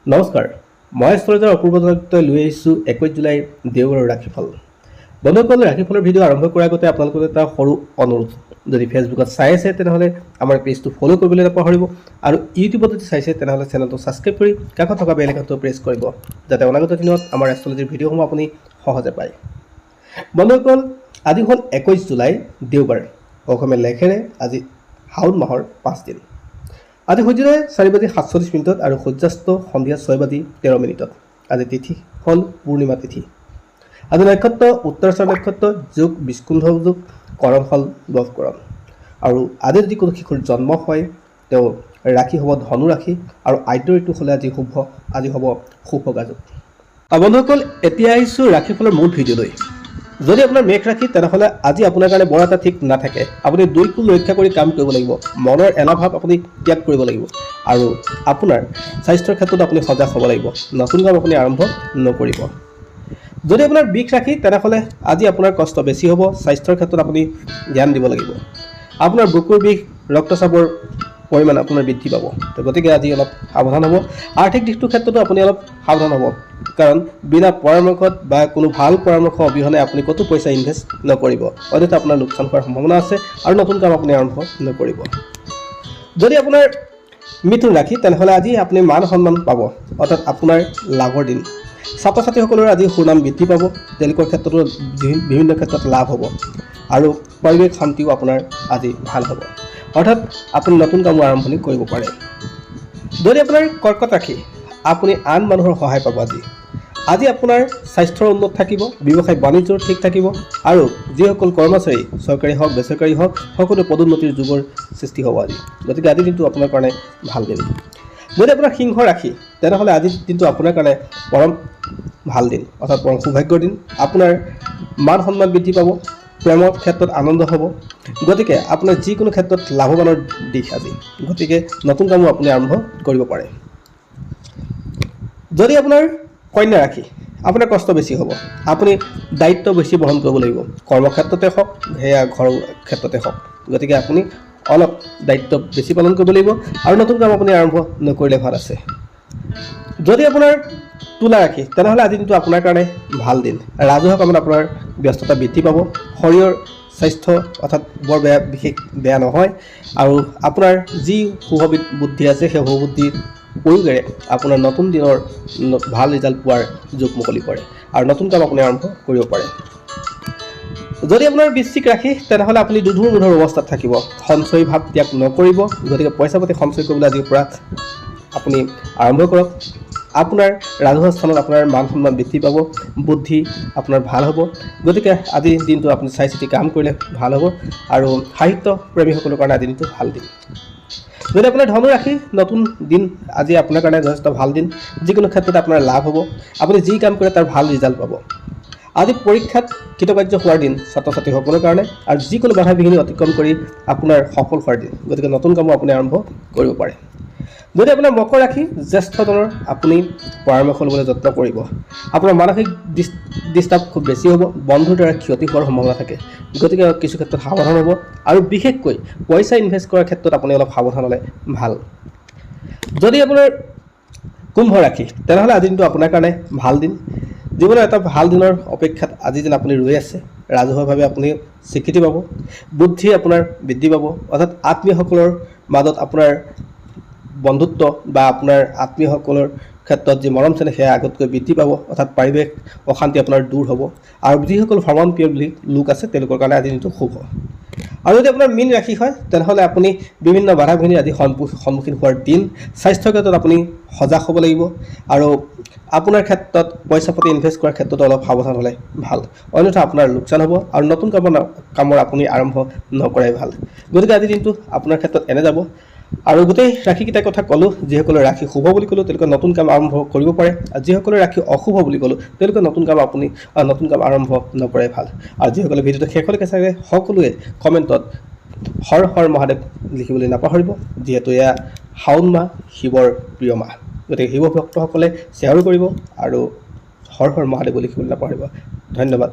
নমস্কাৰ, মই ষ্টৰেজৰ অপূৰ্ব তথ্য লৈ আহিছোঁ 21 জুলাইৰ দেওবাৰৰ ৰাশিফল। বন্ধুসকল, ৰাশিফলৰ ভিডিঅ' আৰম্ভ কৰাৰ আগতে আপোনালোকৰ এটা সৰু অনুৰোধ, যদি ফেচবুকত চাই আছে তেনেহ'লে আমাৰ পেজটো ফ'ল' কৰিবলৈ নাপাহৰিব আৰু ইউটিউবত যদি চাইছে তেনেহ'লে চেনেলটো ছাবস্ক্ৰাইব কৰি কাষত থকা বেল আইকনটো প্ৰেছ কৰিব, যাতে অনাগত দিনত আমাৰ এষ্ট্ৰলজিৰ ভিডিঅ'সমূহ আপুনি সহজে পায়। বন্ধুসকল, আজি হ'ল 21 জুলাই দেওবাৰ। অসমীয়া লেখেৰে আজি শাওণ মাহৰ 5 দিন। আজি সূৰ্যোদয় 4:47 আৰু সূৰ্যাস্ত সন্ধিয়া 6:13। আজি তিথি হ'ল পূৰ্ণিমা তিথি। আজি নক্ষত্ৰ উত্তৰাষাঢ় নক্ষত্ৰ যোগ বিস্কুন্ধ যোগ, কৰণ হ'ল লৱকৰণ। আৰু আজি যদি কোনো শিশুৰ জন্ম হয় তেওঁ ৰাশি হ'ব ধনু ৰাশি আৰু আদ্য ঋতু হ'লে আজি হ'ব শুভগা যোগ। বন্ধুসকল, এতিয়া আহিছোঁ ৰাশিফলৰ মূল ভিডিঅ'লৈ। যদি আপোনাৰ মেঘ ৰাশি তেনেহ'লে আজি আপোনাৰ কাৰণে বৰ এটা ঠিক নাথাকে। আপুনি দুই কুল ৰক্ষা কৰি কাম কৰিব লাগিব, মনৰ এলাহ ভাৱ আপুনি ত্যাগ কৰিব লাগিব আৰু আপোনাৰ স্বাস্থ্যৰ ক্ষেত্ৰত আপুনি সজাগ হ'ব লাগিব। নতুন কাম আপুনি আৰম্ভ নকৰিব। যদি আপোনাৰ বিষ ৰাশি তেনেহ'লে আজি আপোনাৰ কষ্ট বেছি হ'ব, স্বাস্থ্যৰ ক্ষেত্ৰত আপুনি ধ্যান দিব লাগিব। আপোনাৰ বুকুৰ বিষ ৰক্তচাপৰ পৰিমাণ আপোনাৰ বৃদ্ধি পাব, গতিকে আজি অলপ সাৱধান হ'ব। আৰ্থিক দিশটোৰ ক্ষেত্ৰতো আপুনি অলপ সাৱধান হ'ব, কাৰণ বিনা পৰামৰ্শত বা কোনো ভাল পৰামৰ্শ অবিহনে আপুনি ক'তো পইচা ইনভেষ্ট নকৰিব, অন্যথা আপোনাৰ লোকচান হোৱাৰ সম্ভাৱনা আছে আৰু নতুন কাম আপুনি আৰম্ভ নকৰিব। যদি আপোনাৰ মিথুন ৰাশি তেনেহ'লে আজি আপুনি মান সন্মান পাব, অৰ্থাৎ আপোনাৰ লাভৰ দিন। ছাত্ৰ ছাত্ৰীসকলৰ আজি সুনাম বৃদ্ধি পাব, তেওঁলোকৰ ক্ষেত্ৰতো বিভিন্ন ক্ষেত্ৰত লাভ হ'ব আৰু পাৰিবাৰিক শান্তিও আপোনাৰ আজি ভাল হ'ব, অৰ্থাৎ আপুনি নতুন কামো আৰম্ভণি কৰিব পাৰে। যদি আপোনাৰ কৰ্কট ৰাশি, আপুনি আন মানুহৰ সহায় পাব আজি আপোনাৰ স্বাস্থ্যৰ উন্নত থাকিব, ব্যৱসায় বাণিজ্যৰ ঠিক থাকিব আৰু যিসকল কৰ্মচাৰী চৰকাৰী হওক বেচৰকাৰী হওক সকলো পদোন্নতিৰ যুগৰ সৃষ্টি হ'ব আজি, গতিকে আজিৰ দিনটো আপোনাৰ কাৰণে ভাল দিন। যদি আপোনাৰ সিংহ ৰাশি তেনেহ'লে আজিৰ দিনটো আপোনাৰ কাৰণে পৰম ভাল দিন, অৰ্থাৎ পৰম সৌভাগ্যৰ দিন। আপোনাৰ মান সন্মান বৃদ্ধি পাব, প্ৰেমৰ ক্ষেত্ৰত আনন্দ হ'ব, গতিকে আপোনাৰ যিকোনো ক্ষেত্ৰত লাভৱানৰ দিশ আজি, গতিকে নতুন কামো আপুনি আৰম্ভ কৰিব পাৰে। যদি আপোনাৰ কন্যা ৰাশি, আপোনাৰ কষ্ট বেছি হ'ব, আপুনি দায়িত্ব বেছি বহন কৰিব লাগিব, কৰ্মক্ষেত্ৰতে হওক সেয়া ঘৰৰ ক্ষেত্ৰতে হওক, গতিকে আপুনি অলপ দায়িত্ব বেছি পালন কৰিব লাগিব আৰু নতুন কাম আপুনি আৰম্ভ নকৰিলে ভাল আছে। যদি আপোনাৰ তুলা ৰাশি তেনেহ'লে আজি দিনটো আপোনাৰ কাৰণে ভাল দিন। ৰাজহুৱা কামত আপোনাৰ ব্যস্ততা বৃদ্ধি পাব, শৰীৰৰ স্বাস্থ্য অৰ্থাৎ বৰ বিশেষ বেয়া নহয় আৰু আপোনাৰ যি শুভ বুদ্ধি আছে সেই শুভ বুদ্ধিৰ প্ৰয়োগেৰে আপোনাৰ নতুন দিনৰ ভাল ৰিজাল্ট পোৱাৰ যোগ মুকলি কৰে আৰু নতুন কাম আপুনি আৰম্ভ কৰিব পাৰে। যদি আপোনাৰ বৃশ্চিক ৰাশি তেনেহ'লে আপুনি দুধুৰ মুধুৰ অৱস্থাত থাকিব, সঞ্চয় ভাৱ ত্যাগ নকৰিব, গতিকে পইচা পাতি সঞ্চয় কৰিবলৈ আজিৰ পৰা আপুনি আৰম্ভ কৰক। আপোনাৰ ৰাজহুৱা স্থানত আপোনাৰ মান সন্মান বৃদ্ধি পাব, বুদ্ধি আপোনাৰ ভাল হ'ব, গতিকে আজিৰ দিনটো আপুনি চাই চিতি কাম কৰিলে ভাল হ'ব আৰু সাহিত্য প্ৰেমীসকলৰ কাৰণে আজিৰ দিনটো ভাল দিন। যদি আপোনাৰ ধনু ৰাশি, নতুন দিন আজি আপোনাৰ কাৰণে যথেষ্ট ভাল দিন, যিকোনো ক্ষেত্ৰত আপোনাৰ লাভ হ'ব, আপুনি যি কাম কৰে তাৰ ভাল ৰিজাল্ট পাব। আজি পৰীক্ষাত কৃতকাৰ্য হোৱাৰ দিন ছাত্ৰ ছাত্ৰীসকলৰ কাৰণে আৰু যিকোনো বাধা বিঘিনি অতিক্ৰম কৰি আপোনাৰ সফল হোৱাৰ দিন, গতিকে নতুন কামো আপুনি আৰম্ভ কৰিব পাৰে। যদি আপোনাৰ মকৰ ৰাশি, জ্যেষ্ঠজনৰ আপুনি পৰামৰ্শ ল'বলৈ যত্ন কৰিব, আপোনাৰ মানসিক ডিষ্টাৰ্ব খুব বেছি হ'ব, বন্ধুৰ দ্বাৰা ক্ষতি হোৱাৰ সম্ভাৱনা থাকে, গতিকে কিছু ক্ষেত্ৰত সাৱধান হ'ব আৰু বিশেষকৈ পইচা ইনভেষ্ট কৰাৰ ক্ষেত্ৰত আপুনি অলপ সাৱধান হ'লে ভাল। যদি আপোনাৰ কুম্ভ ৰাশি তেনেহ'লে আজিৰ দিনটো আপোনাৰ কাৰণে ভাল দিন। জীৱনৰ এটা ভাল দিনৰ অপেক্ষাত আজি যেন আপুনি ৰৈ আছে, ৰাজহুৱাভাৱে আপুনি স্বীকৃতি পাব, বুদ্ধি আপোনাৰ বৃদ্ধি পাব, অৰ্থাৎ আত্মীয়সকলৰ মাজত আপোনাৰ বন্ধুত্ব বা আপোনাৰ আত্মীয়সকলৰ ক্ষেত্ৰত যি মৰম চেনেহ সেয়া আগতকৈ বৃদ্ধি পাব, অৰ্থাৎ পাৰিৱেশ অশান্তি আপোনাৰ দূৰ হ'ব আৰু যিসকল ভ্ৰমণ প্ৰিয় লোক আছে তেওঁলোকৰ কাৰণে আজি দিনটো শুভ। আৰু যদি আপোনাৰ মীন ৰাশি হয় তেনেহ'লে আপুনি বিভিন্ন বাধা বিঘিনিৰ আজি সন্মুখীন হোৱাৰ দিন। স্বাস্থ্যৰ ক্ষেত্ৰত আপুনি সজাগ হ'ব লাগিব আৰু আপোনাৰ ক্ষেত্ৰত পইচা পাতি ইনভেষ্ট কৰাৰ ক্ষেত্ৰত অলপ সাৱধান হ'লে ভাল, অন্যথা আপোনাৰ লোকচান হ'ব আৰু নতুন কামৰ আপুনি আৰম্ভ নকৰাই ভাল। গতিকে আজিৰ দিনটো আপোনাৰ ক্ষেত্ৰত এনে যাব আৰু গোটেই ৰাশিকেইটাৰ কথা ক'লোঁ। যিসকলৰ ৰাশি শুভ বুলি ক'লোঁ তেওঁলোকে নতুন কাম আৰম্ভ কৰিব পাৰে আৰু যিসকলৰ ৰাশি অশুভ বুলি ক'লোঁ তেওঁলোকে নতুন কাম আৰম্ভ নকৰাই ভাল। আৰু যিসকলে ভিডিঅ'টো শেষলৈকে চাগে সকলোৱে কমেণ্টত হৰ হৰ মহাদেৱ লিখিবলৈ নাপাহৰিব, যিহেতু এয়া শাওণ মাহ শিৱৰ প্ৰিয় মাহ, গতিকে শিৱ ভক্তসকলে শ্বেয়াৰো কৰিব আৰু হৰ হৰ মহাদেৱ লিখিবলৈ নাপাহৰিব। ধন্যবাদ।